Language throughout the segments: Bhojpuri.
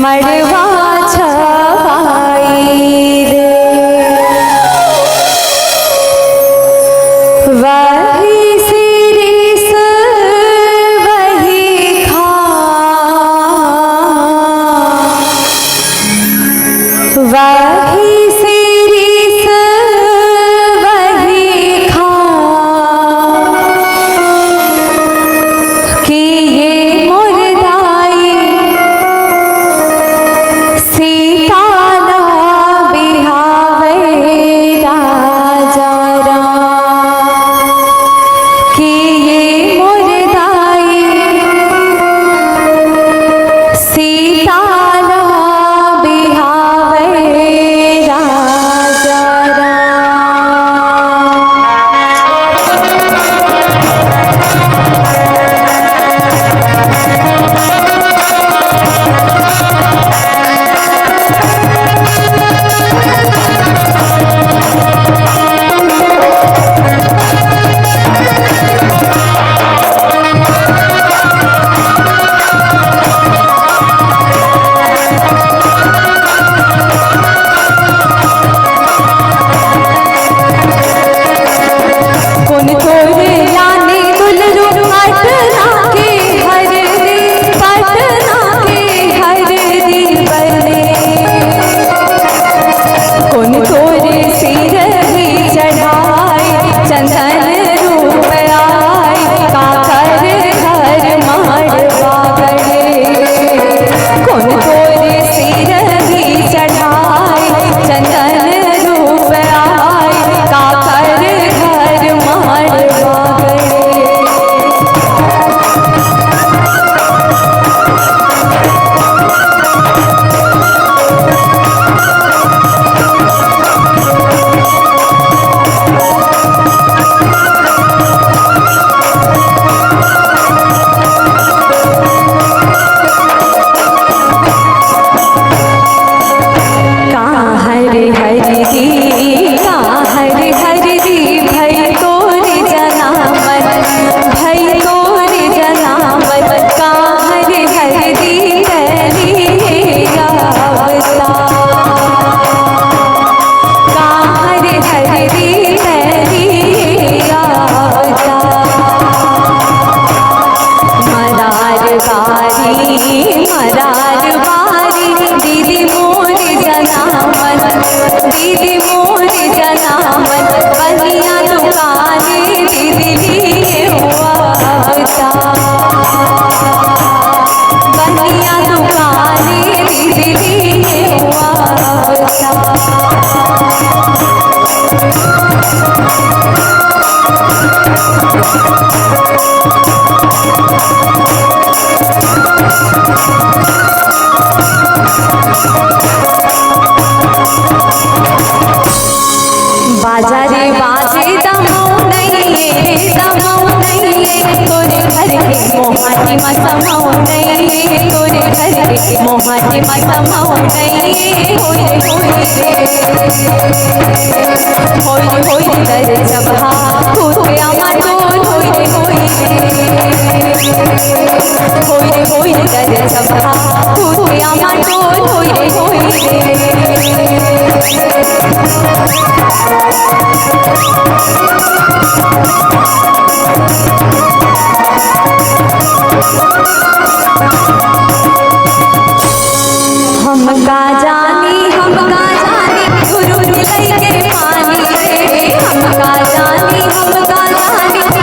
मड़वा छवाई रे वही सिरिस वही खा वही सिरिस वही खा कि ये मुर्दाई सीताला बिहावे राजा राम कि ये मुर्दाई सीताला बिहावे राजा बाजारे बाजे दमऊ नहीं रे दमऊ नहीं तोरे घर के मोहाटी मसमऊ नहीं तोरे घर के मोहाटी मसमऊ नहीं होई होई कर जबहा होई अमर तोर होई कर जबहा होई अमर तोर होई हम का जानी गुरु दिलाई के पानी रे हम का जानी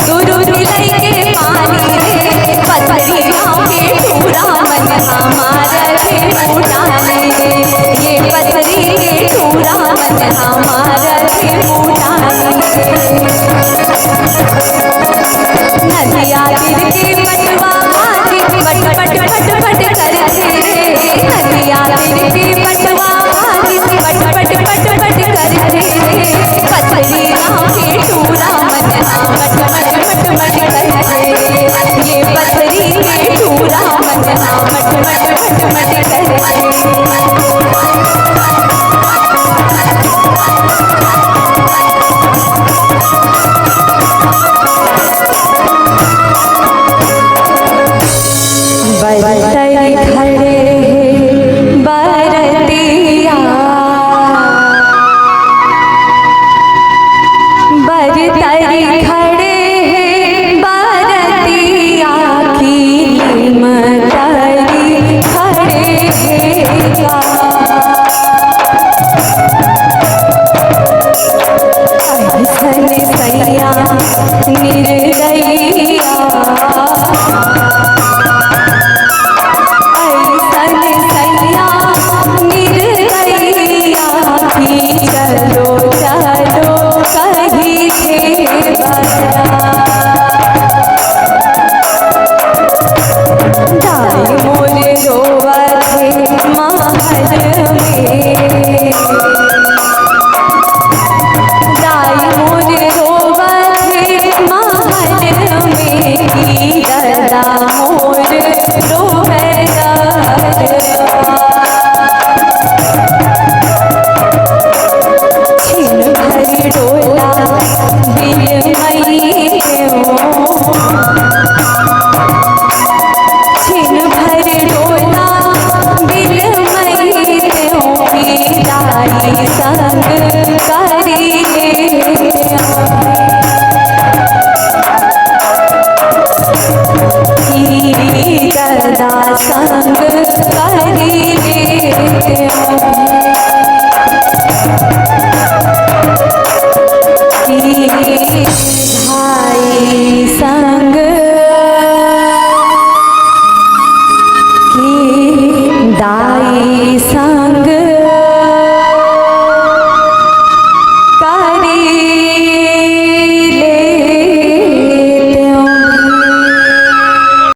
गुरु दिलाई के पानी रे पथरी के टूरा मन हमारा रे उठाने ये पथरी के टूरा मन हमारा रे उठाने नदिया गिर के पटवा मारी पट पट पट पट करते रे नदिया गिर के पटवा मारी पट पट पट पट करते रे पथरी के टूरा मन मट मट मट मट करते ये पथरी के टूरा मन मट मट मट मट करते बरतई खड़े